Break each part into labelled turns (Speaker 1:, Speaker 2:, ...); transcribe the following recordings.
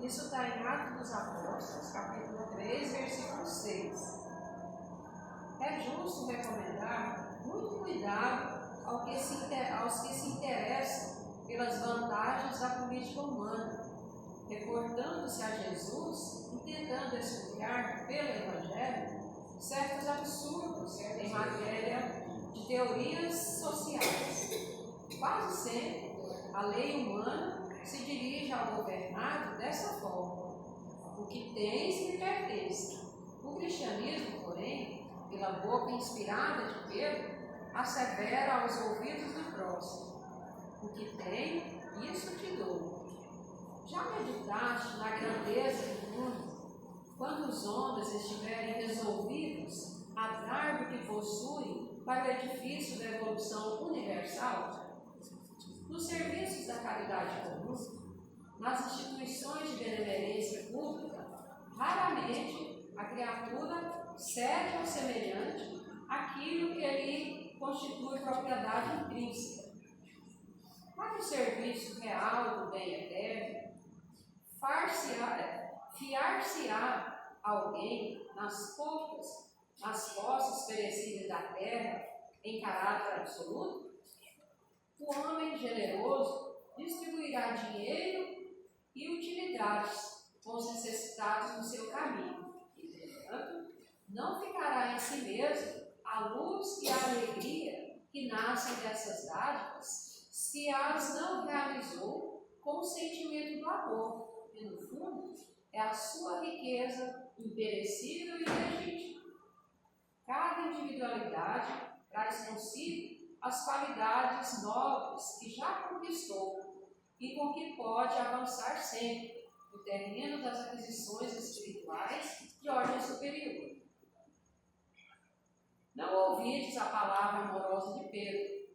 Speaker 1: Isso está em Atos dos Apóstolos, capítulo 3, versículo 6. É justo recomendar muito cuidado aos que se interessam pelas vantagens da política humana, reportando-se a Jesus e tentando explicar pelo Evangelho certos absurdos em matéria de teorias sociais. Quase sempre, a lei humana se dirige ao governado dessa forma: o que tens me pertence. O cristianismo, porém, pela boca inspirada de Pedro, assevera aos ouvidos do próximo: o que tem, isso te dou. Já meditaste na grandeza do mundo, quando os homens estiverem resolvidos a dar do que possuem para o edifício da evolução universal? Nos serviços da caridade comum, nas instituições de benevolência pública, raramente a criatura cede ao semelhante aquilo que lhe constitui propriedade intrínseca. Para o serviço real do bem eterno, fiar-se-á alguém nas posses perecíveis da terra em caráter absoluto? O homem generoso distribuirá dinheiro e utilidades com os necessitados no seu caminho. Entretanto, não ficará em si mesmo a luz e a alegria que nascem dessas dádivas, se as não realizou com o sentimento do amor, que no fundo é a sua riqueza imperecível e legítima. Cada individualidade traz consigo as qualidades nobres que já conquistou e com que pode avançar sempre no terreno das aquisições espirituais de ordem superior. Não ouvides a palavra amorosa de Pedro: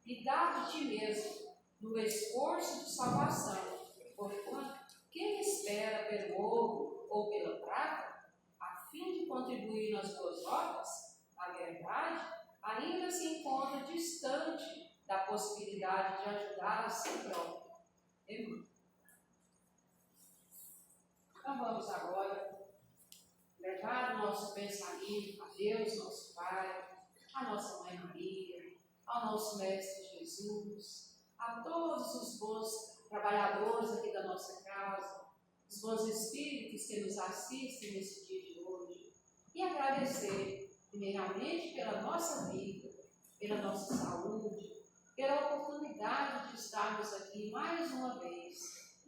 Speaker 1: e dá de ti mesmo no esforço de salvação, porquanto quem espera pelo ouro ou pela prata, a fim de contribuir nas boas obras, a verdade ainda se encontra distante da possibilidade de ajudar a si próprio. Então vamos agora levar o nosso pensamento a Deus, nosso Pai, a nossa Mãe Maria, ao nosso Mestre Jesus, a todos os bons trabalhadores aqui da nossa casa, os bons espíritos que nos assistem nesse dia de hoje, e agradecer primeiramente pela nossa vida, pela nossa saúde, pela oportunidade de estarmos aqui mais uma vez,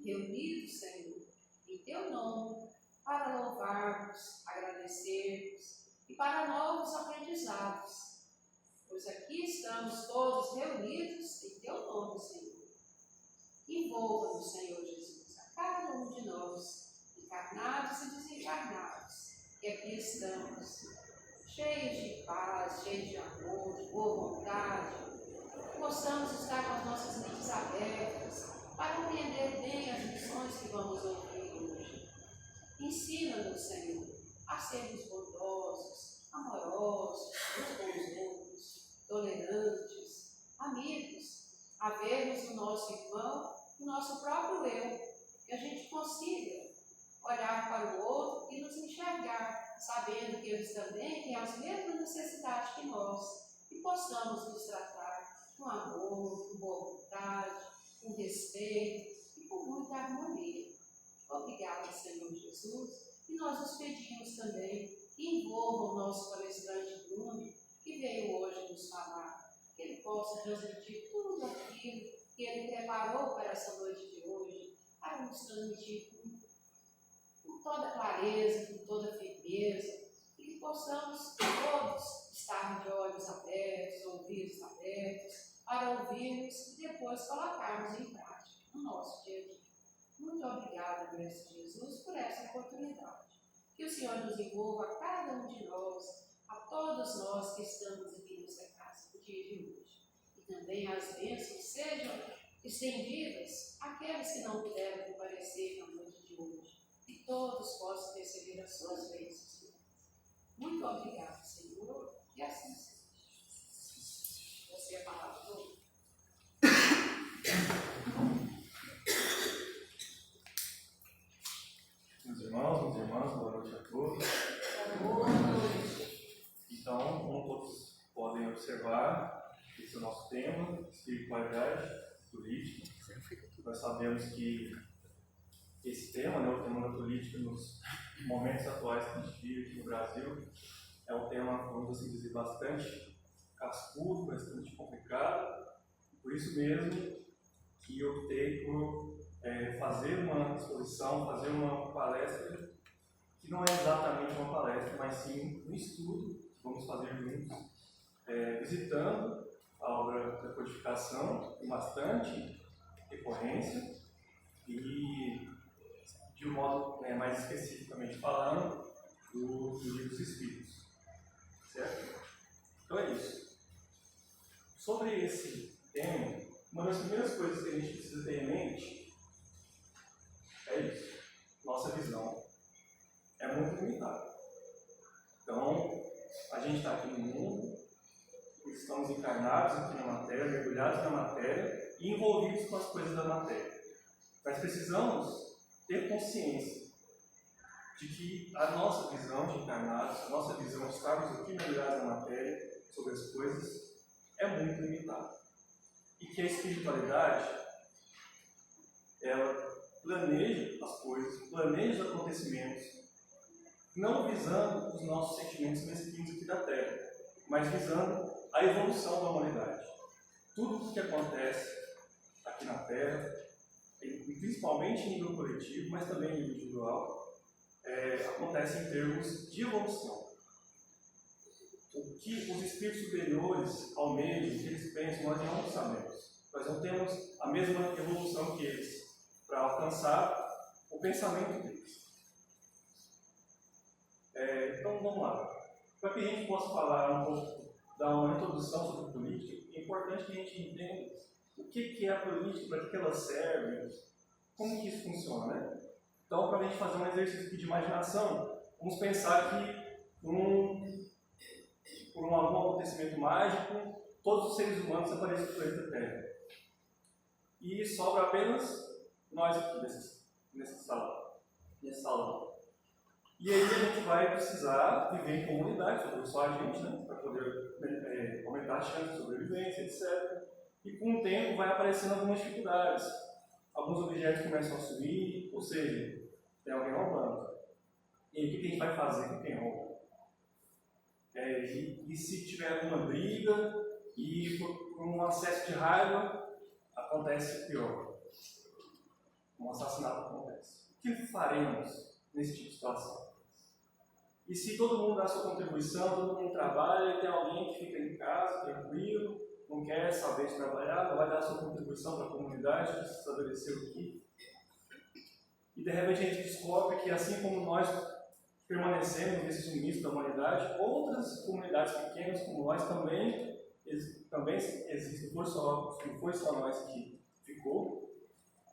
Speaker 1: reunidos, Senhor, em Teu nome, para louvarmos, agradecermos e para novos aprendizados, pois aqui estamos todos reunidos em Teu nome, Senhor. Envolva-nos, Senhor Jesus, a cada um de nós, encarnados e desencarnados, que aqui estamos, cheios de paz, cheios de amor, de boa vontade, que possamos estar com as nossas mentes abertas para compreender bem as lições que vamos ouvir hoje. Ensina-nos, Senhor, a sermos bondosos, amorosos, uns com os outros, tolerantes, amigos, a vermos o nosso irmão, o nosso próprio eu, que a gente consiga olhar para o outro e nos enxergar, sabendo que eles também têm as mesmas necessidades que nós, e possamos nos tratar com amor, com boa vontade, com respeito e com muita harmonia. Obrigada, Senhor Jesus, e nós nos pedimos também que envolva o nosso palestrante Bruno, que veio hoje nos falar, que ele possa transmitir tudo aquilo que ele preparou para essa noite de hoje, para nos transmitir com toda clareza, com toda firmeza, e que possamos todos estar de olhos abertos, ouvidos abertos, para ouvirmos e depois colocarmos em prática no nosso dia a dia. Muito obrigada, Mestre Jesus, por essa oportunidade. Que o Senhor nos envolva a cada um de nós, a todos nós que estamos aqui nessa casa no dia de hoje. E também as bênçãos sejam estendidas àqueles que não puderam comparecer na noite de hoje. E todos possam receber as suas bênçãos. Muito obrigada, Senhor, e assim seja. Você é a palavra do
Speaker 2: irmãos, minhas irmãs, boa noite a todos.
Speaker 1: Boa noite.
Speaker 2: Então, como todos podem observar, esse é o nosso tema, espiritualidade política. Nós sabemos que esse tema, o tema da política, nos momentos atuais que a gente vive aqui no Brasil, é um tema, vamos assim dizer, bastante cascudo, bastante complicado. Por isso mesmo que eu optei por fazer uma exposição, fazer uma palestra, que não é exatamente uma palestra, mas sim um estudo que vamos fazer juntos, visitando a obra da codificação com bastante recorrência e, de um modo mais especificamente falando, do Livro dos Espíritos. Certo? Então é isso. Sobre esse tema, uma das primeiras coisas que a gente precisa ter em mente é isso. Nossa visão é muito limitada. Então, a gente está aqui no mundo, estamos encarnados aqui na matéria, mergulhados na matéria e envolvidos com as coisas da matéria. Mas precisamos ter consciência de que a nossa visão de encarnados, a nossa visão de estarmos aqui mergulhados na matéria, sobre as coisas, é muito limitada. E que a espiritualidade, ela planeja as coisas, planeja os acontecimentos, não visando os nossos sentimentos mesquinhos aqui da Terra, mas visando a evolução da humanidade. Tudo o que acontece aqui na Terra, principalmente em nível coletivo, mas também em nível individual, acontece em termos de evolução. O que os espíritos superiores almejam, o que eles pensam, nós não sabemos. Nós não temos a mesma evolução que eles para alcançar o pensamento deles. Então vamos lá. Para que a gente possa falar um pouco, dar uma introdução sobre política, é importante que a gente entenda o que é a política, para que ela serve, como que isso funciona, né? Então, para a gente fazer um exercício de imaginação, vamos pensar que por algum acontecimento mágico, todos os seres humanos desaparecem do planeta Terra. E sobra apenas nós aqui nesse salão. E aí a gente vai precisar viver em comunidade, sobre só a gente, né, para poder aumentar a chance de sobrevivência, etc. E com o tempo vai aparecendo algumas dificuldades. Alguns objetos começam a sumir, ou seja, tem alguém roubando. E aí o que a gente vai fazer com quem rouba? E se tiver alguma briga e por um acesso de raiva acontece o pior. Um assassinato acontece. O que faremos nesse tipo de situação? E se todo mundo dá a sua contribuição, todo mundo trabalha, e tem alguém que fica em casa, tranquilo, não quer saber de trabalhar, não vai dar a sua contribuição para a comunidade que se estabeleceu aqui. E de repente a gente descobre que assim como nós permanecemos nesse sumiço da humanidade, outras comunidades pequenas como nós também existem, não foi só nós que ficou,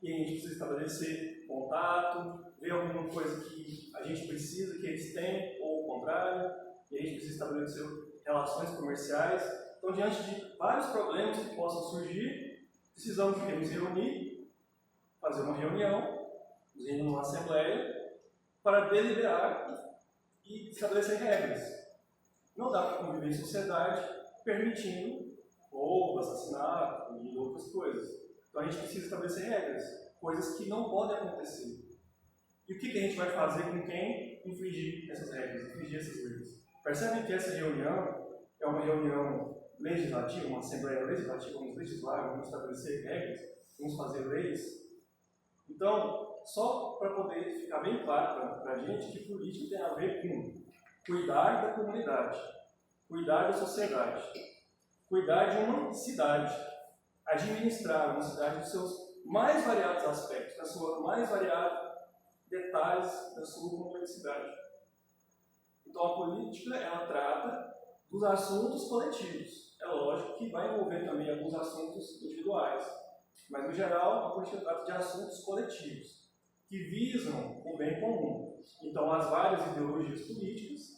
Speaker 2: e a gente precisa estabelecer contato, ver alguma coisa que a gente precisa, que eles têm, ou o contrário, e a gente precisa estabelecer relações comerciais. Então, diante de vários problemas que possam surgir, precisamos nos reunir, fazer uma reunião, nos reunir numa assembleia, para deliberar e estabelecer regras. Não dá para conviver em sociedade permitindo roubo, assassinato e outras coisas. Então a gente precisa estabelecer regras, coisas que não podem acontecer. E o que a gente vai fazer com quem infringir essas regras, infringir essas leis? Percebem que essa reunião é uma reunião legislativa, uma assembleia legislativa, vamos legislar, vamos estabelecer regras, vamos fazer leis. Então, só para poder ficar bem claro para a gente que política tem a ver com cuidar da comunidade, cuidar da sociedade, cuidar de uma cidade, administrar uma cidade dos seus mais variados aspectos, das suas mais variados detalhes da sua complexidade. Então a política, ela trata dos assuntos coletivos. É lógico que vai envolver também alguns assuntos individuais, mas no geral a política trata de assuntos coletivos, que visam o bem comum. Então as várias ideologias políticas,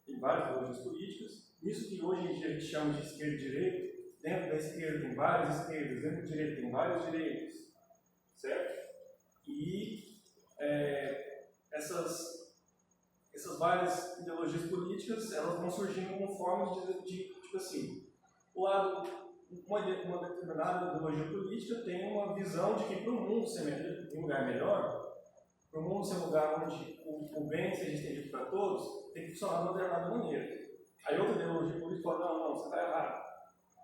Speaker 2: tem várias ideologias políticas, isso que hoje em dia a gente chama de esquerda e direita, dentro da esquerda tem várias esquerdas, dentro da direita tem vários direitos, certo? E várias ideologias políticas, elas vão surgindo com formas de tipo assim, uma determinada ideologia política tem uma visão de que para o mundo ser um lugar melhor, para o mundo ser um lugar onde o bem seja estendido para todos, tem que funcionar de uma determinada maneira. Aí outra ideologia política fala, não, você está errado.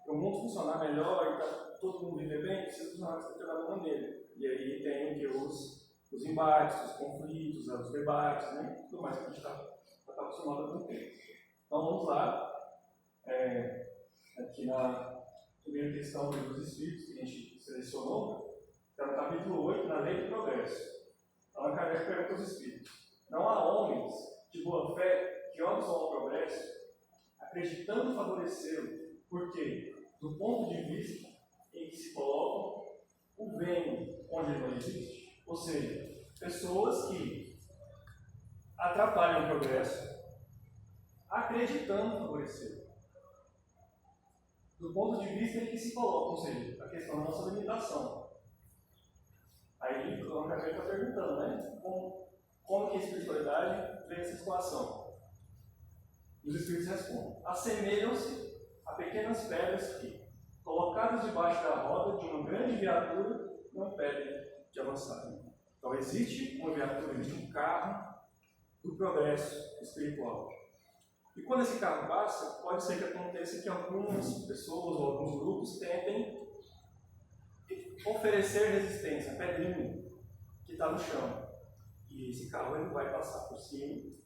Speaker 2: Para o mundo funcionar melhor e para todo mundo viver bem, precisa funcionar de determinada maneira. E aí tem os embates, os conflitos, os debates, né? Tudo mais que a gente está acostumado a ter. Então vamos lá, aqui na primeira questão dos Espíritos que a gente selecionou, está no capítulo 8, na Lei do Progresso. Allan Kardec pergunta aos Espíritos: não há homens de boa fé que olham só ao progresso, acreditando favorecê-lo, porque, do ponto de vista em que se colocam, o bem onde ele não existe? Ou seja, pessoas que atrapalham o progresso, acreditando favorecê-lo. Do ponto de vista em que se colocam, ou seja, a questão da nossa limitação. Aí o Allan Kardec está perguntando, né? Como que a espiritualidade vê essa situação? Os Espíritos respondem: assemelham-se a pequenas pedras que, colocadas debaixo da roda de uma grande viatura, não impedem de avançar. Então existe uma viatura, existe um carro do progresso espiritual. E quando esse carro passa, pode ser que aconteça que algumas pessoas ou alguns grupos tentem oferecer resistência, a pedrinha que está no chão. E esse carro ele vai passar por cima,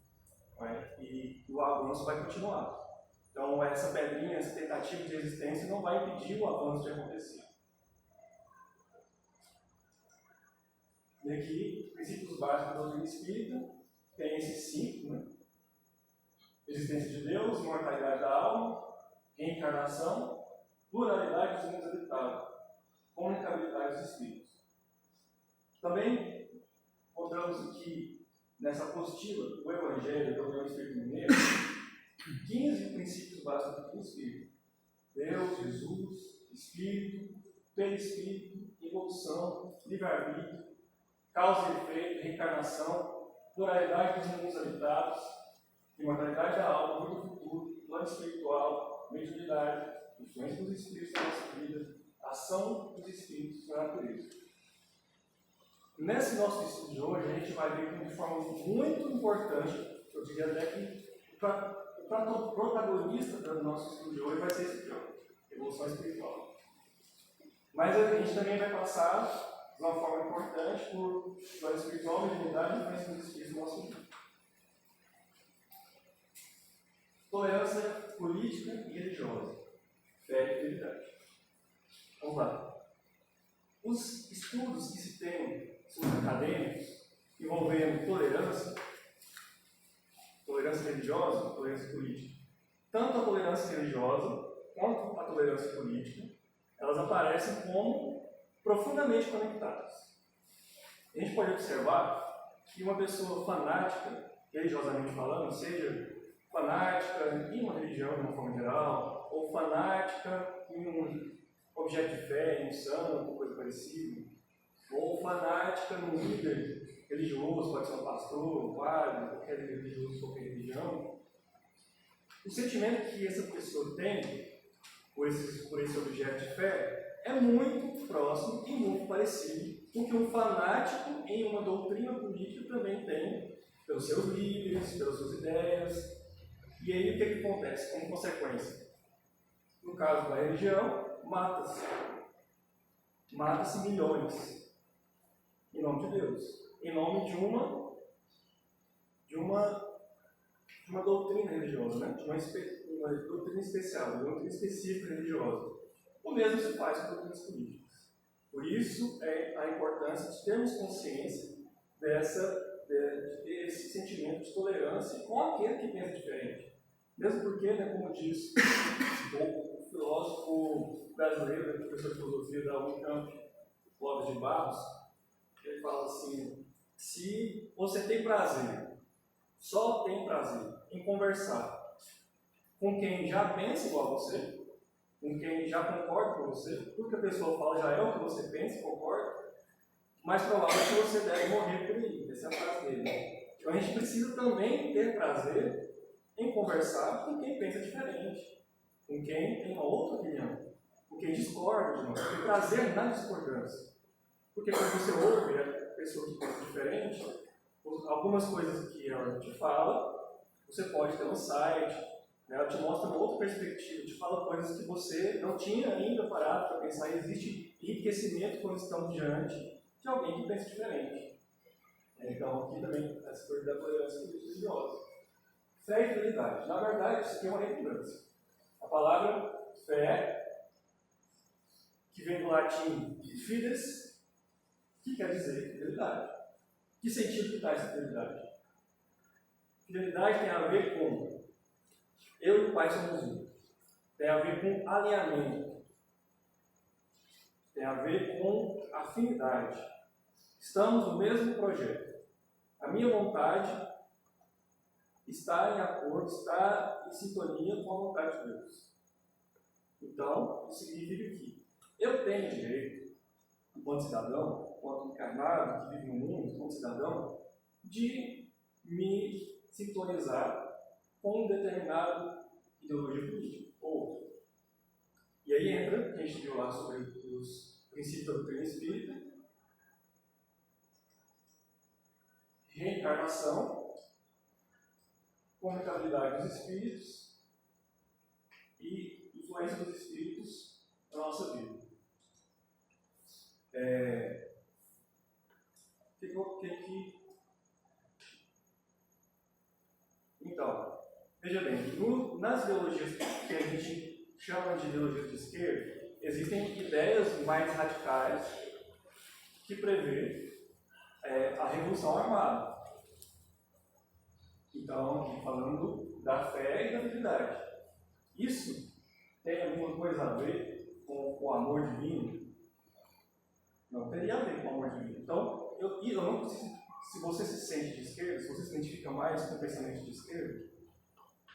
Speaker 2: né, e o avanço vai continuar. Então essa pedrinha, essa tentativa de resistência não vai impedir o avanço de acontecer. E aqui, princípios básicos da doutrina espírita, tem esses 5, né? Existência de Deus, imortalidade da alma, reencarnação, pluralidade dos mundos habitados, comunicabilidade dos espíritos. Também encontramos aqui, nessa apostila do Evangelho do União Espírito Mineiro, 15 princípios básicos do Espírito: Deus, Jesus, Espírito, Perispírito, evolução, livre-arbítrio, causa e efeito, reencarnação, pluralidade dos mundos habitados, imortalidade da alma, vida futuro, plano espiritual, mediunidade, influência dos espíritos na nossa vida, ação dos espíritos na natureza. Nesse nosso estudo de hoje, a gente vai ver que de forma muito importante, eu diria até que o protagonista do nosso estudo de hoje vai ser esse tema, evolução espiritual. Mas a gente também vai passar de uma forma importante por plano espiritual, mediunidade e influência dos espíritos na nossa vida. Tolerância política e religiosa. Fé e fidelidade. Vamos lá. Os estudos que se tem sobre acadêmicos envolvendo tolerância religiosa, tolerância política, tanto a tolerância religiosa quanto a tolerância política, elas aparecem como profundamente conectadas. A gente pode observar que uma pessoa fanática, religiosamente falando, seja fanática em uma religião de uma forma geral, ou fanática em um objeto de fé, em um santo, ou coisa parecida, ou fanática num líder religioso, pode ser um pastor, um padre, qualquer líder religioso, qualquer religião. O sentimento que essa pessoa tem por esse objeto de fé é muito próximo e muito parecido com o que um fanático em uma doutrina política também tem pelos seus líderes, pelas suas ideias. E aí o que acontece como consequência? No caso da religião, mata-se milhões em nome de Deus, em nome de uma doutrina religiosa, né? de uma doutrina especial, uma doutrina específica religiosa. O mesmo se faz com doutrinas políticas. Por isso é a importância de termos consciência de ter esse sentimento de tolerância com aquele que pensa diferente. Mesmo porque, né, como diz o filósofo brasileiro, professor de filosofia da Unicamp, Clóvis de Barros, ele fala assim: se você tem prazer, só tem prazer em conversar com quem já pensa igual a você, com quem já concorda com você, tudo que a pessoa fala já é o que você pensa e concorda, mais provável é que você deve morrer por aí. Essa é a frase dele. Então a gente precisa também ter prazer em conversar com quem pensa diferente, com quem tem uma outra opinião, com quem discorda de nós. Ter prazer na discordância. Porque quando você ouve a pessoa que pensa diferente, algumas coisas que ela te fala, você pode ter no site, né? Ela te mostra uma outra perspectiva, te fala coisas que você não tinha ainda parado para pensar. E existe enriquecimento quando estamos diante de alguém que pensa diferente. Então, aqui também, essa coisa da tolerância religiosa. Fé e fidelidade. Na verdade, isso aqui é uma redundância. A palavra fé, que vem do latim fides, que quer dizer fidelidade. Que sentido que dá essa fidelidade? Fidelidade tem a ver com eu e o Pai somos um. Tem a ver com alinhamento. Tem a ver com afinidade. Estamos no mesmo projeto. A minha vontade está em acordo, está em sintonia com a vontade de Deus. Então, isso significa que eu tenho direito, enquanto cidadão, enquanto encarnado, que vive no mundo, enquanto cidadão, de me sintonizar com um determinado ideologia política ou outra. E aí entra, que a gente viu lá sobre os princípios da doutrina espírita, reencarnação, comunicabilidade dos espíritos e influência dos espíritos na nossa vida. Então, veja bem, nas ideologias que a gente chama de ideologias de esquerda, existem ideias mais radicais que prevê a revolução armada. Então, aqui falando da fé e da fidelidade. Isso tem alguma coisa a ver com o amor divino? Não teria a ver com o amor divino. Então, eu não preciso, se você se sente de esquerda, se você se identifica mais com o pensamento de esquerda,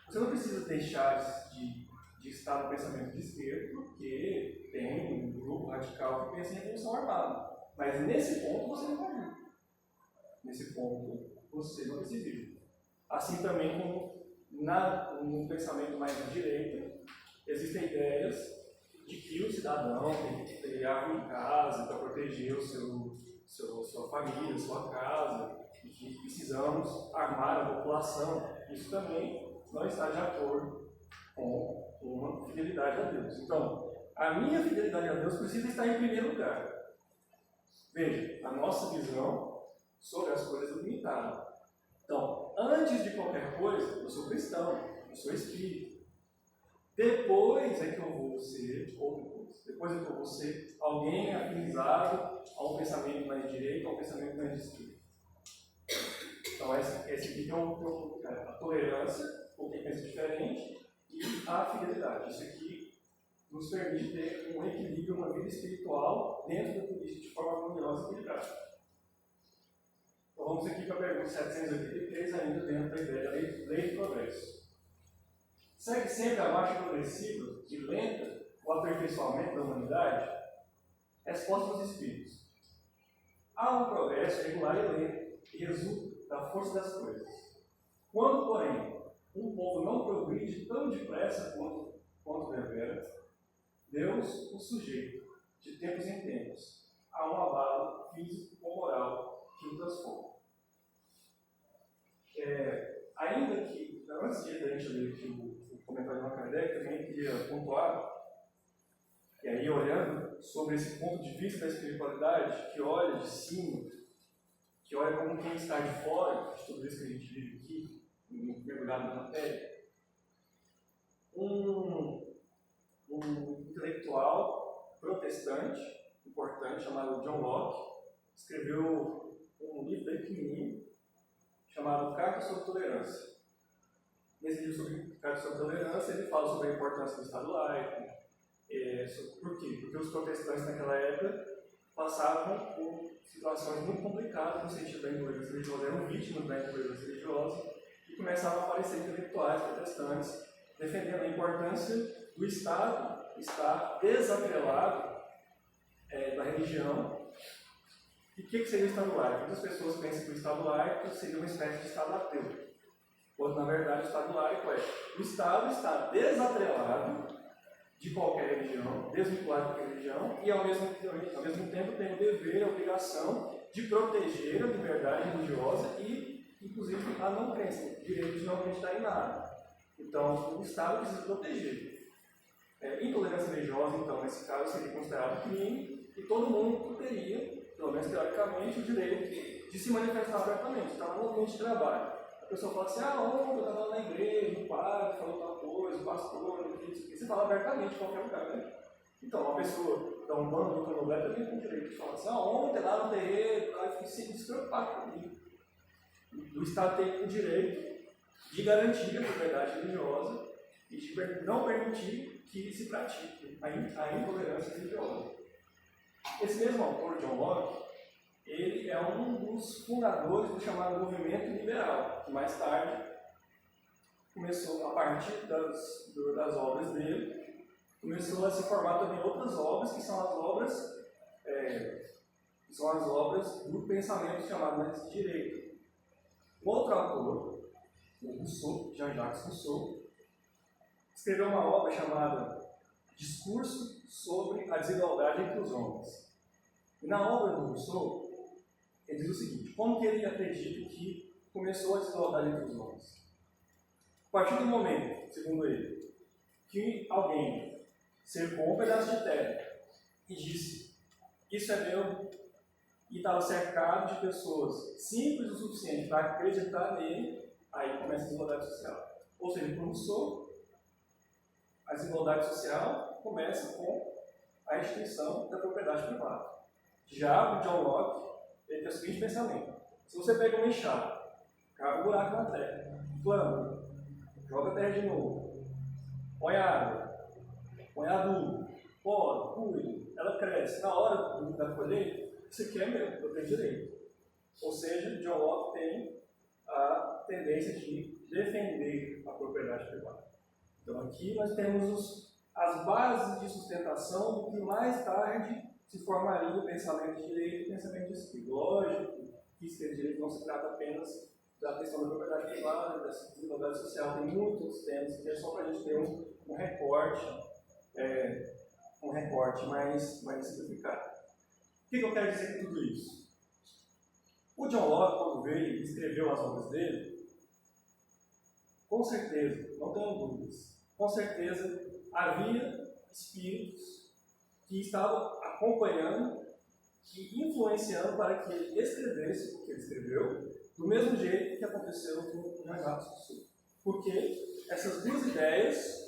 Speaker 2: você não precisa deixar de estar no pensamento de esquerda, porque tem um grupo radical que pensa em revolução armada. Mas nesse ponto você não vai ir. Nesse ponto você não decidiu. Assim também como no pensamento mais à direita, existem ideias de que o cidadão tem que ter árvore em casa para proteger sua família, sua casa, e que precisamos armar a população. Isso também não está de acordo com uma fidelidade a Deus. Então, a minha fidelidade a Deus precisa estar em primeiro lugar. Veja, a nossa visão sobre as coisas é limitada. Então, antes de qualquer coisa, eu sou cristão, eu sou espírita. Depois é que eu vou ser outra coisa. Depois é que eu vou ser alguém afinizado a um pensamento mais direito, a um pensamento mais de esquerda. Então, esse aqui é a tolerância, por quem pensa diferente, e a fidelidade. Isso aqui nos permite ter um equilíbrio, uma vida espiritual dentro da política de forma harmoniosa e equilibrada. Então vamos aqui para a pergunta 783, ainda dentro da ideia da lei do progresso. Segue sempre a marcha progressiva e lenta o aperfeiçoamento da humanidade? Resposta dos espíritos. Há um progresso regular e lento que resulta da força das coisas. Quando, porém, um povo não progride tão depressa quanto devera, Deus o sujeita, de tempos em tempos, a um abalo físico ou moral que o transforma. Ainda que, antes de a gente ler aqui o comentário de Allan Kardec, também queria pontuar, e aí olhando sobre esse ponto de vista da espiritualidade, que olha de cima, que olha como quem está de fora de tudo isso que a gente vive aqui, mergulhado na matéria, um intelectual protestante importante chamado John Locke escreveu um livro bem pequenininho chamado Carta sobre Tolerância. Nesse livro sobre Carta sobre Tolerância ele fala sobre a importância do Estado laico. Por quê? Porque os protestantes naquela época passavam por situações muito complicadas no sentido da intolerância religiosa, eram vítimas da intolerância religiosa e começavam a aparecer intelectuais protestantes defendendo a importância do Estado estar desatrelado da religião E o que seria o Estado laico? Muitas pessoas pensam que o Estado laico seria uma espécie de Estado ateu. Quando, na verdade, o Estado laico é o Estado está desatrelado de qualquer religião, desvinculado de qualquer religião, e ao mesmo tempo tem o dever, a obrigação de proteger a liberdade religiosa e, inclusive, a não crença, o direito de não acreditar em nada. Então, o Estado precisa proteger. Intolerância religiosa, então, nesse caso, seria considerado crime, e todo mundo teria, pelo menos teoricamente, o direito de se manifestar abertamente. Está no ambiente de trabalho. A pessoa fala assim, ontem eu estava na igreja, o padre falou tal coisa, o pastor, não sei o que. Você fala abertamente em qualquer lugar, né? Então, uma pessoa dá um bando no lugar também tem o direito de falar assim, ontem lá no terreiro, eu fiquei sem despreocupado comigo. O Estado tem o direito de garantir a propriedade religiosa e de não permitir que se pratique a intolerância religiosa. Esse mesmo autor, John Locke, ele é um dos fundadores do chamado movimento liberal, que mais tarde começou, a partir das obras dele, começou a se formar também outras obras, que são as obras do pensamento chamado de direito. Outro autor, o Rousseau, Jean-Jacques Rousseau, escreveu uma obra chamada Discurso sobre a Desigualdade entre os Homens. E na obra do Rousseau, ele diz o seguinte: como que ele acredita que começou a desigualdade entre os homens? A partir do momento, segundo ele, que alguém cercou um pedaço de terra e disse, isso é meu, e estava cercado de pessoas simples o suficiente para acreditar nele, aí começa a desigualdade social. Ou seja, para o Rousseau, a desigualdade social começa com a instituição da propriedade privada. Já o John Locke, ele tem o seguinte pensamento: se você pega uma enxada, cava um buraco na terra, planta, joga a terra de novo, põe água, põe adubo, poda, cuida, ela cresce, na hora da colheita, isso aqui é meu, eu tenho direito. Ou seja, John Locke tem a tendência de defender a propriedade privada. Então aqui nós temos as bases de sustentação do que mais tarde se formaria o pensamento de direito e o pensamento de espírito. Lógico que esse direito não se trata apenas da questão da propriedade privada, da desigualdade social, tem muitos outros temas, que é só para a gente ter um recorte mais simplificado. O que eu quero dizer com tudo isso? O John Locke, quando veio e escreveu as obras dele, com certeza, não tenho dúvidas, com certeza havia espíritos que estavam acompanhando e influenciando para que ele escrevesse o que ele escreveu, do mesmo jeito que aconteceu com Jean-Jacques Rousseau. Porque essas duas ideias,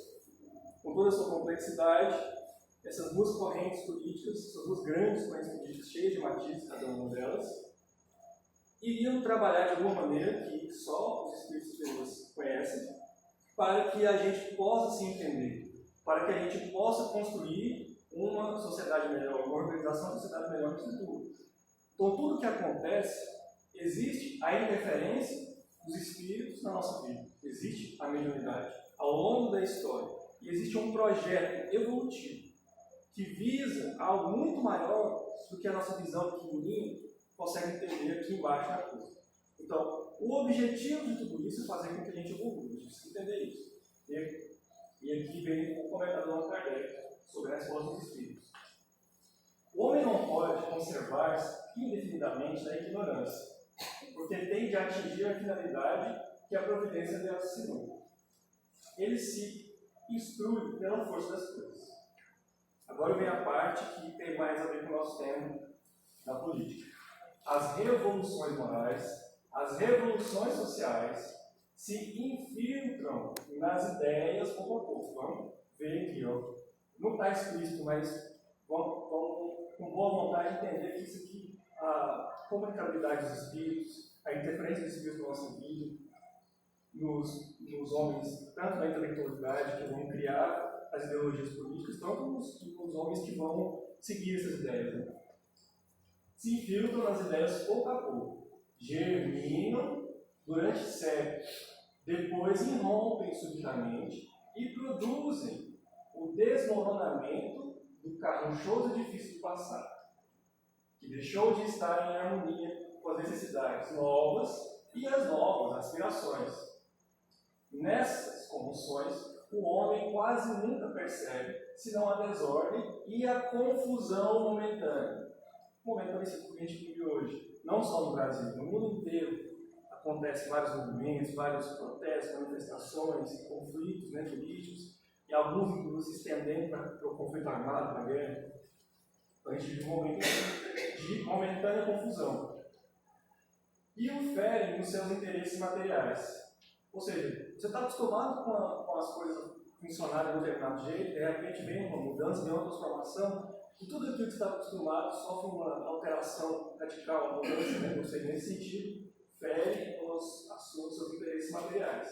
Speaker 2: com toda a sua complexidade, essas duas correntes políticas, essas duas grandes correntes políticas, cheias de matizes, cada uma delas, iriam trabalhar de alguma maneira que só os espíritos de Deus conhecem, para que a gente possa se entender, para que a gente possa construir uma sociedade melhor, uma organização da sociedade melhor no futuro. Então, tudo que acontece, existe a interferência dos espíritos na nossa vida, existe a mediunidade ao longo da história, e existe um projeto evolutivo que visa algo muito maior do que a nossa visão pequenininha consegue entender aqui embaixo na coisa. Então, o objetivo de tudo isso é fazer com que a gente evolua, a gente precisa entender isso. E aqui vem o comentário do Kardec sobre a resposta dos espíritos. O homem não pode conservar-se indefinidamente na ignorância, porque tem de atingir a finalidade que a providência lhe assinou. Ele se instrui pela força das coisas. Agora vem a parte que tem mais a ver com o nosso tema da política. As revoluções morais, as revoluções sociais se infiltram nas ideias pouco a pouco. Vamos ver aqui, ó. Não está explícito, mas vamos com boa vontade entender que isso aqui, a comunicabilidade dos espíritos, a interferência dos espíritos na nossa vida, nos homens, tanto na intelectualidade, que vão criar as ideologias políticas, tanto nos homens que vão seguir essas ideias. Né? Se infiltram nas ideias pouco a pouco, germinam durante séculos, depois irrompem subitamente e produzem o desmoronamento do carranchoso edifício do passado. que deixou de estar em harmonia com as necessidades novas e as novas aspirações. Nessas comoções, o homem quase nunca percebe, senão a desordem e a confusão momentânea. Um momento parecido com o que a gente vive hoje, não só no Brasil, no mundo inteiro. Acontecem vários movimentos, vários protestos, manifestações, conflitos, né, políticos, e alguns inclusive se estendendo para o conflito armado, para a guerra. Então a gente vive um momento de momentânea confusão. E o fere nos seus interesses materiais. Ou seja, você está acostumado com as coisas funcionarem de um determinado jeito, de repente vem uma mudança, vem uma transformação, e tudo aquilo que você está acostumado sofre uma alteração radical, uma mudança, né? Ou seja, nesse sentido, fere os assuntos, seus interesses materiais.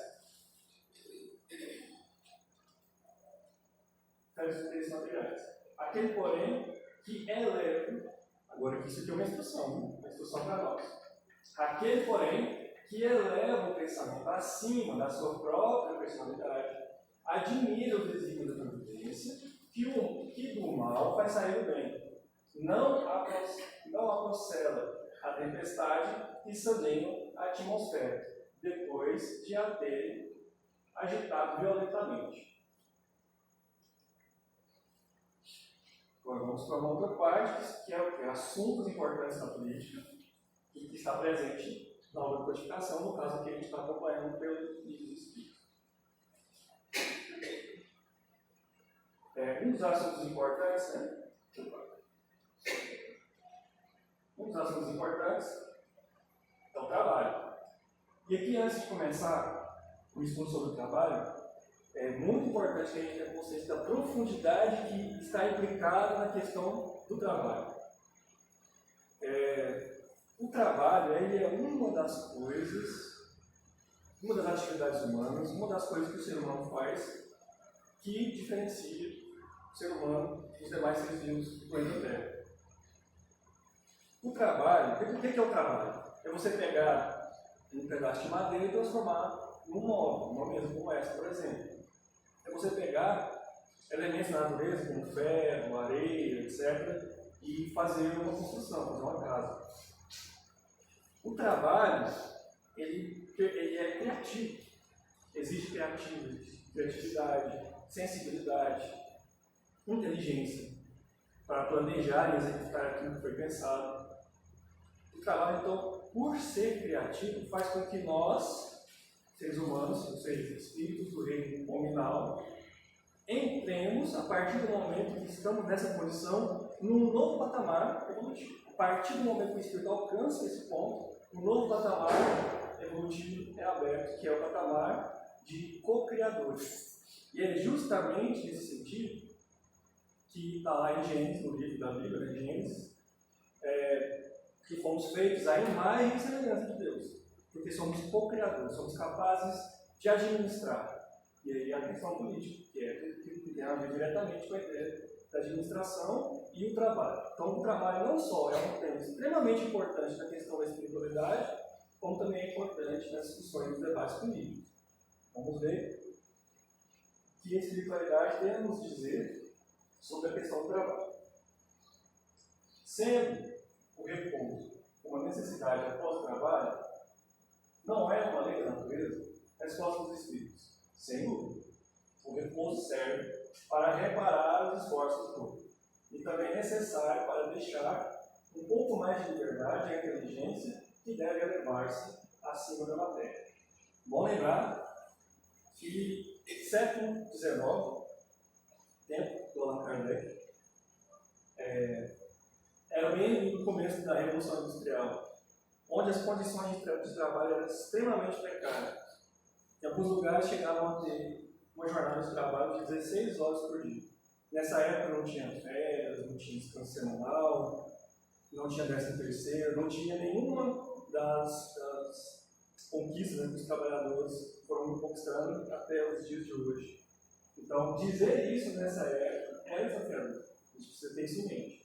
Speaker 2: Fere os interesses materiais. Aquele, porém, que eleva, agora aqui isso aqui é uma instrução, né? Uma instrução para nós. Aquele, porém, que eleva o pensamento acima da sua própria personalidade, admira o desígnio da providência, que do mal faz sair o bem. Não aprocela a tempestade e saneia a atmosfera, depois de a terem agitado violentamente. Agora vamos para uma outra parte, que é o que? Assuntos importantes da política, e que está presente na obra de codificação, no caso que a gente está acompanhando pelo livro do Espírito. Um dos assuntos importantes, né? Um dos assuntos importantes é o trabalho. E aqui, antes de começar o estudo sobre o trabalho, é muito importante que a gente tenha consciência da profundidade que está implicada na questão do trabalho. O trabalho ele é uma das coisas, uma das atividades humanas, uma das coisas que o ser humano faz que diferencia o ser humano dos demais seres vivos do planeta Terra. O trabalho, o que é o trabalho? É você pegar um pedaço de madeira e transformar num móvel, uma mesa como essa, por exemplo. É você pegar elementos da natureza, como ferro, areia, etc., e fazer uma construção, fazer uma casa. O trabalho, ele é criativo. Existe criatividade, sensibilidade, inteligência para planejar e executar aquilo que foi pensado. O trabalho, então, por ser criativo, faz com que nós, seres humanos, ou seja, espíritos do reino nominal, entremos, a partir do momento que estamos nessa posição, num novo patamar evolutivo. A partir do momento que o espírito alcança esse ponto, um novo patamar evolutivo é aberto, que é o patamar de co-criadores. E é justamente nesse sentido que está lá em Gênesis, no livro da Bíblia, né, Gênesis, que fomos feitos à imagem e semelhança de Deus. Porque somos co-criadores, somos capazes de administrar. E aí a questão política, que tem a ver diretamente com a ideia da administração e o trabalho. Então, o trabalho não só é um tema extremamente importante na questão da espiritualidade, como também é importante nas discussões dos debates políticos. Vamos ver o que a espiritualidade tem a nos dizer sobre a questão do trabalho. Sendo o repouso uma necessidade após o trabalho, não é uma lei da natureza, resposta dos espíritos. Sem dúvida. O repouso serve para reparar os esforços do corpo. E também é necessário para deixar um pouco mais de liberdade à inteligência que deve elevar-se acima da matéria. Bom lembrar que século XIX, tempo do Allan Kardec, era bem no começo da Revolução Industrial, onde as condições de trabalho eram extremamente precárias. Em alguns lugares chegavam a ter uma jornada de trabalho de 16 horas por dia. Nessa época não tinha férias, não tinha descanso semanal, não tinha 13º, não tinha nenhuma das conquistas, né, que os trabalhadores foram conquistando até os dias de hoje. Então, dizer isso nessa época é desafiador. A gente precisa ter isso em mente.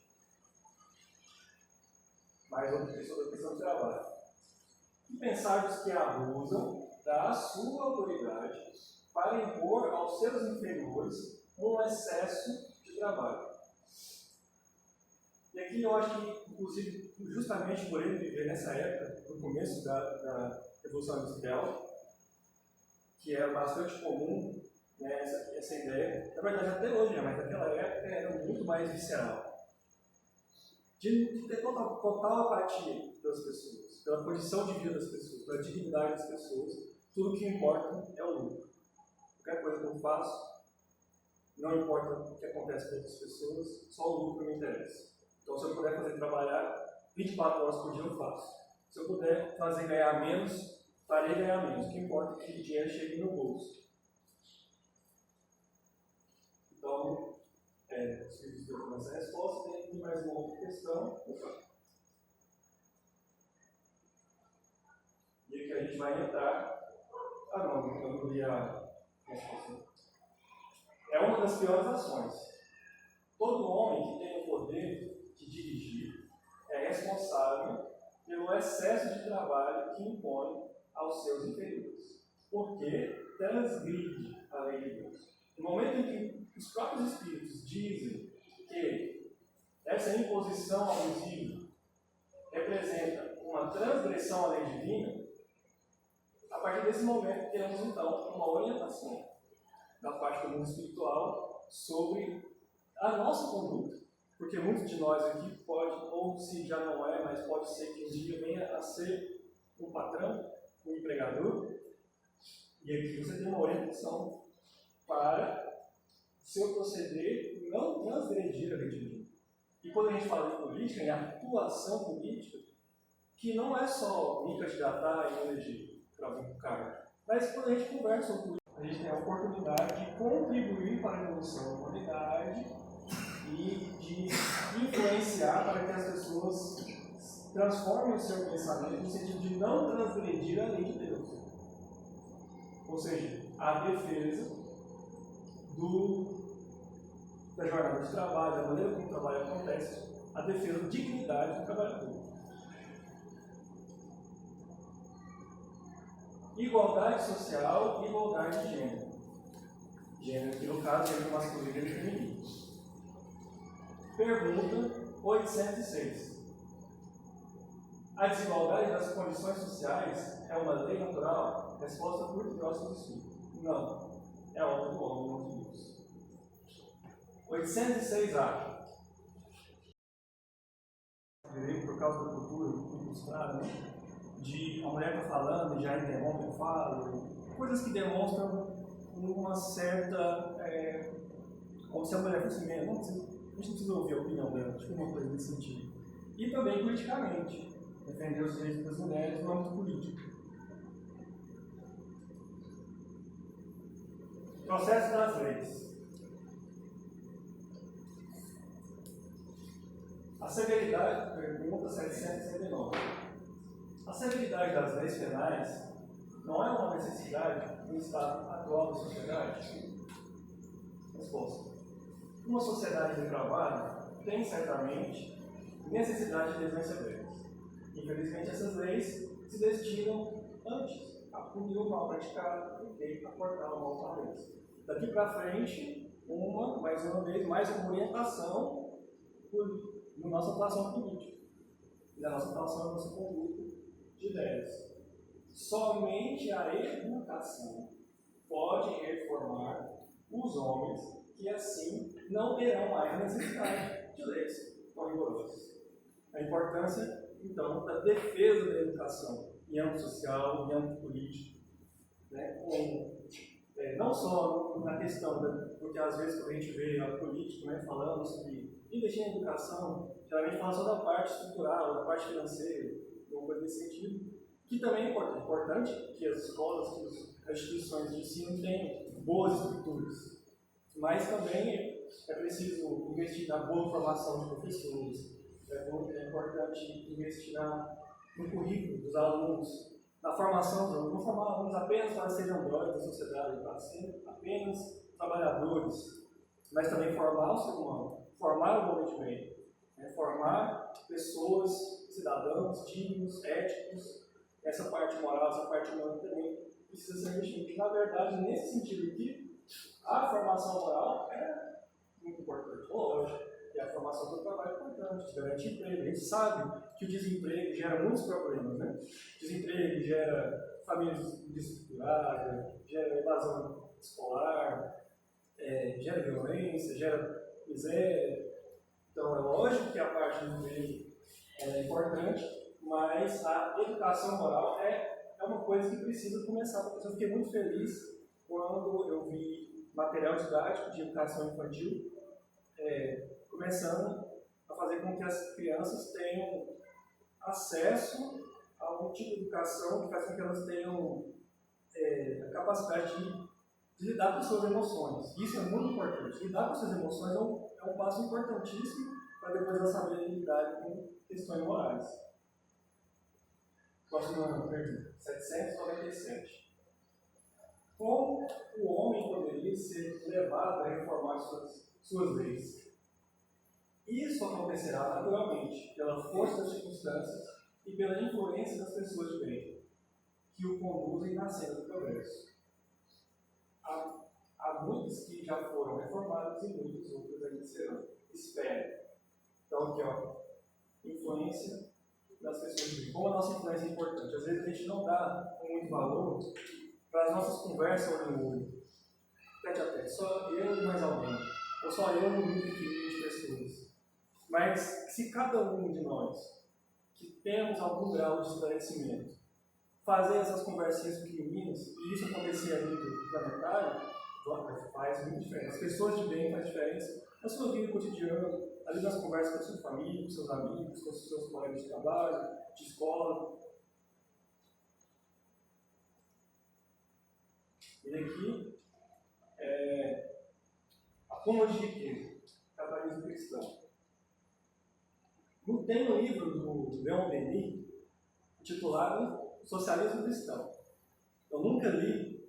Speaker 2: Mais outra questão da questão do trabalho. E pensar dos que abusam da sua autoridade para impor aos seus inferiores um excesso de trabalho. E aqui eu acho que, inclusive, justamente por ele viver nessa época, no começo da Revolução Industrial, que era bastante comum, né, essa ideia, na verdade até hoje, mas naquela época era muito mais visceral, de ter total apatia pelas pessoas, pela condição de vida das pessoas, pela dignidade das pessoas. Tudo que importa é o lucro. Qualquer coisa que eu faço, não importa o que acontece com outras pessoas, só o lucro me interessa. Então, se eu puder fazer trabalhar 24 horas por dia, eu faço. Se eu puder fazer ganhar menos, farei ganhar menos. O que importa é que o dinheiro chegue no bolso. Então, se eu deu essa resposta, tem mais uma outra questão. E aqui a gente vai entrar. Não, eu não li a resposta. É uma das piores ações. Todo homem que tem o poder de dirigir é responsável pelo excesso de trabalho que impõe aos seus inferiores, porque transgride a lei de Deus. No momento em que os próprios Espíritos dizem que essa imposição abusiva representa uma transgressão à lei divina, a partir desse momento temos então uma orientação da parte do mundo espiritual sobre a nossa conduta. Porque muitos de nós aqui pode, ou se já não é, mas pode ser que um dia venha a ser um patrão, um empregador, e aqui você tem uma orientação para seu proceder não transgredir a lei divina. E quando a gente fala de política, em atuação política, que não é só me candidatar e eleger para algum cargo, mas quando a gente conversa sobre política, a gente tem a oportunidade de contribuir para a evolução da humanidade e de influenciar para que as pessoas transformem o seu pensamento no sentido de não transgredir a lei de Deus. Ou seja, a defesa da jornada de trabalho, da maneira como o trabalho acontece, a defesa da dignidade do trabalhador. Igualdade social e igualdade de gênero. Gênero, que no caso é masculino e feminino. Pergunta 806. A desigualdade das condições sociais é uma lei natural? Resposta curta e grossa do Espírito. Não. É obra do homem, não de Deus. 806A. Por causa da cultura ilustrada, né? De a mulher está falando e já interrompe a fala, coisas que demonstram uma certa. Como se a mulher fosse meio. A gente não precisa ouvir a opinião dela, tipo uma coisa nesse sentido. E também politicamente, defender os direitos das mulheres no âmbito político. Processo das leis. A severidade, pergunta 769. A severidade das leis penais não é uma necessidade no estado atual da sociedade? Resposta. Uma sociedade depravada tem certamente necessidade de leis mais severas. Infelizmente, essas leis se destinam antes a punir o mal praticado do que a cortar o mal talvez. Daqui para frente, mais uma vez, mais uma orientação na nossa atuação política e na nossa atuação, na nossa conduta de ideias. Somente a educação pode reformar os homens que assim não terão mais necessidade de leis tão rigorosas. A importância, então, da defesa da educação em âmbito social, em âmbito político, né? Não só na questão, porque às vezes quando a gente vê a política, né, falando sobre investir em educação, geralmente fala só da parte estrutural, da parte financeira, alguma coisa nesse sentido, que também é importante. É importante que as escolas, que as instituições de ensino tenham boas estruturas, mas também é preciso investir na boa formação de professores, é importante investir no currículo dos alunos, na formação dos alunos, não formar alunos apenas para serem androides da sociedade, para serem apenas trabalhadores, mas também formar o ser humano, formar o homem de bem, né? Formar pessoas, cidadãos, dignos, éticos. Essa parte moral, essa parte humana também precisa ser investida. Na verdade, nesse sentido aqui, a formação moral é muito importante. Lógico, E a formação do trabalho é importante, garante emprego. A gente sabe que o desemprego gera muitos problemas, né? Desemprego gera famílias desestruturadas, gera evasão escolar, gera violência, gera miséria. Então, é lógico que a parte do emprego é importante, mas a educação moral é uma coisa que precisa começar. Eu fiquei muito feliz quando eu vi material didático de educação infantil começando a fazer com que as crianças tenham acesso a um tipo de educação que faz com que elas tenham a capacidade de lidar com suas emoções. Isso é muito importante. Lidar com suas emoções é um passo importantíssimo para depois elas saberem lidar com questões morais. Próxima pergunta, 797. Como o homem poderia ser levado a reformar suas leis? Isso acontecerá naturalmente, pela força das circunstâncias e pela influência das pessoas de bem, que o conduzem na senda do progresso. Há muitos que já foram reformados e muitos outros ainda serão. Espere. Então, aqui, ó, influência das pessoas de bem. Como a nossa influência é importante. Às vezes a gente não dá muito valor para as nossas conversas olho no olho. Tete a tete. Só eu e mais alguém. Ou só eu no grupo pequenininho de pessoas. Mas se cada um de nós, que temos algum grau de esclarecimento, fazer essas conversinhas pequenininhas, e isso acontecer a nível planetário, faz muita diferença. As pessoas de bem faz diferença na sua vida cotidiana, ali nas conversas com a sua família, com seus amigos, com os seus colegas de trabalho, de escola. E aqui, acúmulo de riqueza, capitalismo cristão. Tem um livro do Leon Denis, intitulado Socialismo Cristão. Eu nunca li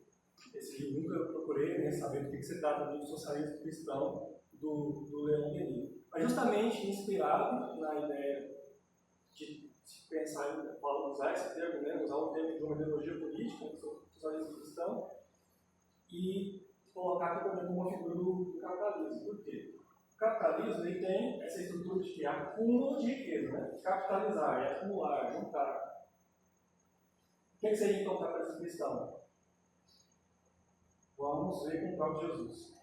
Speaker 2: esse livro, nunca procurei saber do que se trata do livro Socialismo Cristão do Leon Denis. Mas justamente inspirado na ideia de se pensar em usar esse termo, né, usar o termo de uma ideologia política, socialismo cristão, e colocar aqui também como uma figura do capitalismo. Por quê? O capitalismo ele tem essa estrutura de que acúmulo de riqueza, né? Capitalizar, acumular, juntar. O que seria então o capitalismo cristão? Vamos ver com o próprio Jesus.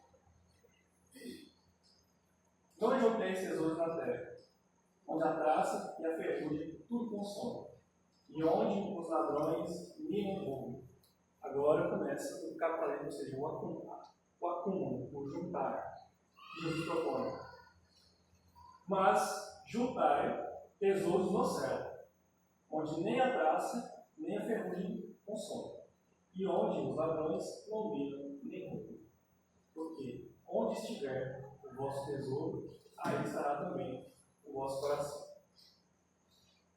Speaker 2: Onde eu tenho tesouros na terra, onde a traça e a ferrugem tudo consomem, e onde os ladrões minam roubam. Agora começa o capitalismo, ou seja, o acúmulo, o juntar. Jesus propõe. Mas juntai tesouros no céu, onde nem a traça nem a ferrugem consomem, e onde os ladrões não minam nem roubam. Porque onde estiver o vosso tesouro, aí estará também o vosso coração.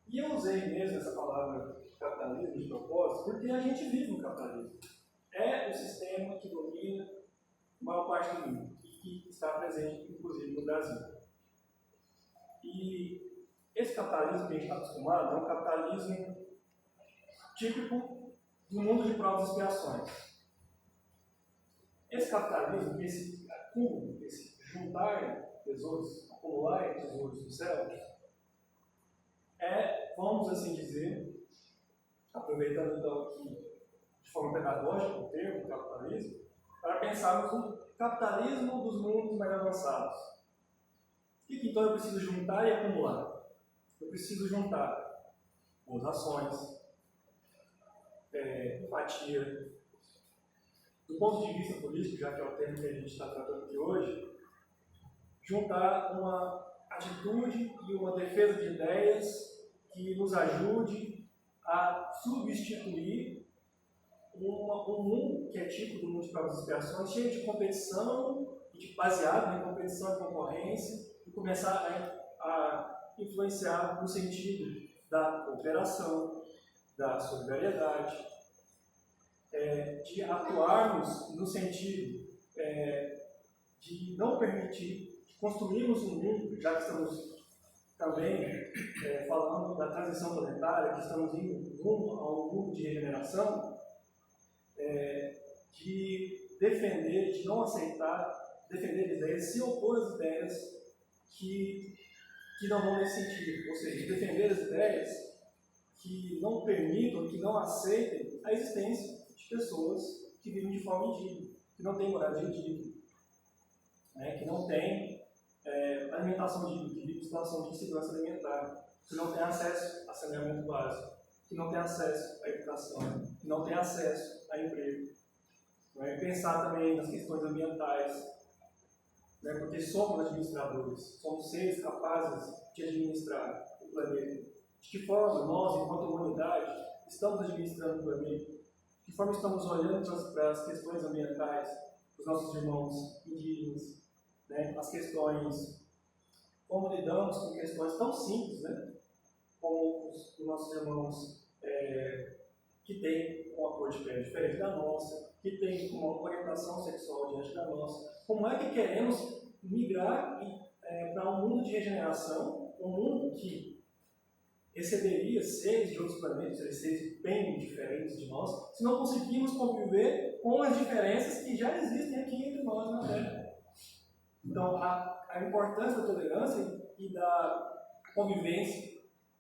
Speaker 2: E eu usei mesmo essa palavra capitalismo de propósito, porque a gente vive no capitalismo. É o sistema que domina a maior parte do mundo e que está presente, inclusive, no Brasil. E esse capitalismo que a gente está acostumado é um capitalismo típico do mundo de provas e expiações. Esse capitalismo, esse acúmulo, esse juntar tesouros, acumular tesouros do céu, vamos assim dizer, aproveitando então aqui de forma pedagógica o termo capitalismo, para pensarmos no capitalismo dos mundos mais avançados. O que então eu preciso juntar e acumular? Eu preciso juntar boas ações, empatia. Do ponto de vista político, já que é o termo que a gente está tratando aqui hoje, juntar uma atitude e uma defesa de ideias que nos ajude a substituir um mundo que é típico do mundo de provas e expiações, cheio de competição, baseado em competição e concorrência, e começar a influenciar no sentido da cooperação, da solidariedade, de atuarmos no sentido de não permitir, de construirmos um mundo, já que estamos também falando da transição planetária, que estamos indo rumo a um mundo de regeneração, de defender, de não aceitar, defender ideias, se opor às ideias que não vão nesse sentido, ou seja, defender as ideias que não permitam, que não aceitem a existência de pessoas que vivem de forma indigna, que não têm moradia digna, né, que não têm alimentação digna, que vivem em situação de segurança alimentar, que não têm acesso a saneamento básico, que não têm acesso à educação, que não têm acesso a emprego. Né, pensar também nas questões ambientais, né, porque somos administradores, somos seres capazes de administrar o planeta. De que forma nós, enquanto humanidade, estamos administrando o planeta? De que forma estamos olhando para as questões ambientais dos nossos irmãos indígenas, né? As questões, como lidamos com questões tão simples, né? Como os nossos irmãos que têm uma cor de pele diferente da nossa, que têm uma orientação sexual diferente da nossa. Como é que queremos migrar para um mundo de regeneração, um mundo que receberia seres de outros planetas, seres bem diferentes de nós, se não conseguimos conviver com as diferenças que já existem aqui entre nós na Terra? Então, a importância da tolerância e da convivência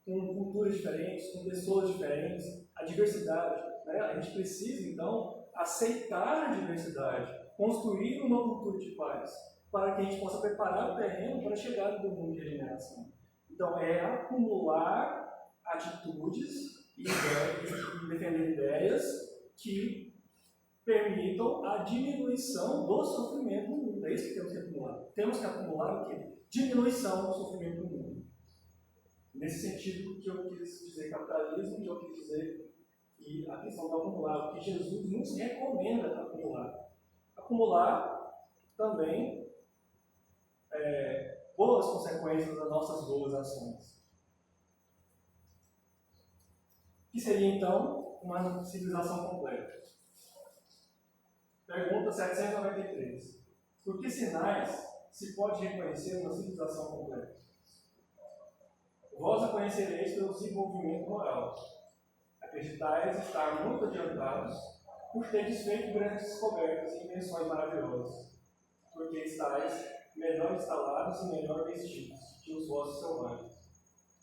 Speaker 2: com culturas diferentes, com pessoas diferentes, a diversidade, né? A gente precisa, então, aceitar a diversidade, construir uma cultura de paz, para que a gente possa preparar o terreno para a chegada do mundo de regeneração. Então, é acumular atitudes e defender ideias que permitam a diminuição do sofrimento no mundo. É isso que temos que acumular. Temos que acumular o quê? Diminuição do sofrimento no mundo. Nesse sentido que eu quis dizer capitalismo, que eu quis dizer que a questão do acumular, o que Jesus nos recomenda acumular. Acumular também boas consequências das nossas boas ações. O que seria, então, uma civilização completa? Pergunta 793. Por que sinais se pode reconhecer uma civilização completa? Vós a conhecereis pelo desenvolvimento moral. Acreditais estar muito adiantados por teres feito grandes descobertas e invenções maravilhosas, porque estáis melhor instalados e melhor vestidos que os vossos selvagens.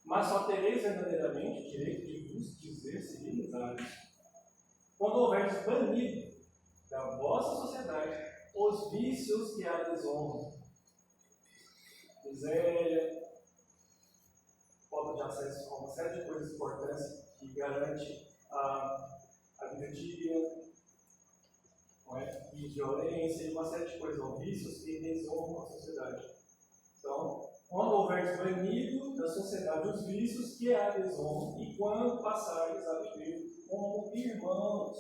Speaker 2: Mas só tereis verdadeiramente o direito de vos dizer civilizados quando houverdes banido da vossa sociedade os vícios que a desonram. Miséria, falta de acesso a uma série de coisas importantes que garante a vida digna, e violência, e uma série de coisas, ou vícios que desonram a sociedade. Então, quando houver banido da sociedade os vícios que a desonram, e quando passares a viver como irmãos,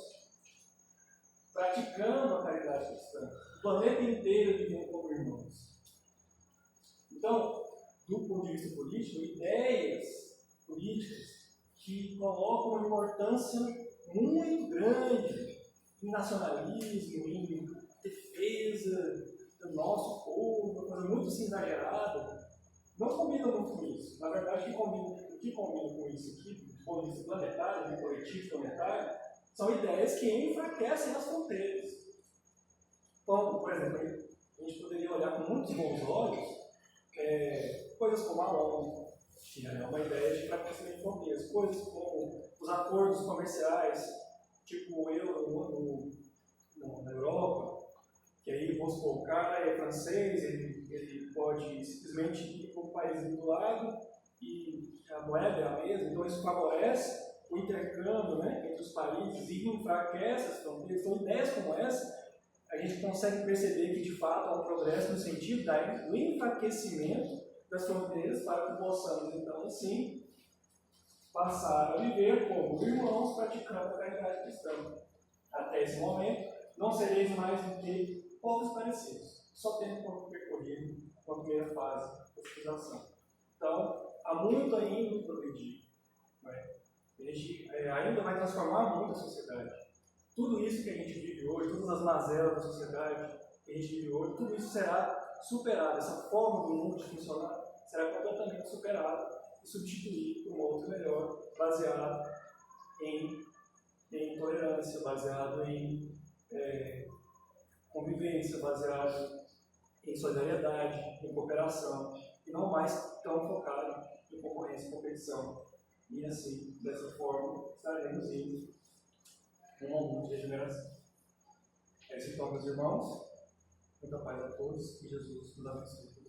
Speaker 2: praticando a caridade cristã, o planeta inteiro vivendo como irmãos. Então, do ponto de vista político, ideias políticas que colocam uma importância muito grande em nacionalismo, em defesa do nosso povo, uma coisa muito assim, exagerada, não combina muito com isso. Na verdade, o que combina com isso aqui, do ponto de vista planetário, de coletivo planetário, são ideias que enfraquecem as fronteiras. Então, por exemplo, a gente poderia olhar com muitos bons olhos coisas como a ONU, que é uma ideia de enfraquecimento de fronteiras, coisas como os acordos comerciais, tipo o euro na Europa, que aí, vamos supor, o cara é francês, ele pode simplesmente ir para o país do lado e a moeda é a mesma, então isso favorece o intercâmbio, né, entre os países e enfraquece as fronteiras. Então, ideias como essa, a gente consegue perceber que de fato há um progresso no sentido do enfraquecimento das fronteiras para que possamos, então, assim, passar a viver como irmãos praticando a caridade cristã. Até esse momento, não sereis mais do que povos parecidos, só tendo como percorrido a primeira fase da civilização. Então, há muito ainda em progredir. A gente ainda vai transformar muito a sociedade. Tudo isso que a gente vive hoje, todas as mazelas da sociedade que a gente vive hoje, tudo isso será superado. Essa forma do mundo de funcionar será completamente superada e substituída por uma outra melhor, baseada em tolerância, baseado em convivência, baseado em solidariedade, em cooperação. E não mais tão focado em concorrência e competição. E assim, dessa forma, estaremos indo rumo ao mundo de regeneração. É isso então, meus irmãos. Muita paz a todos e Jesus nos abençoe.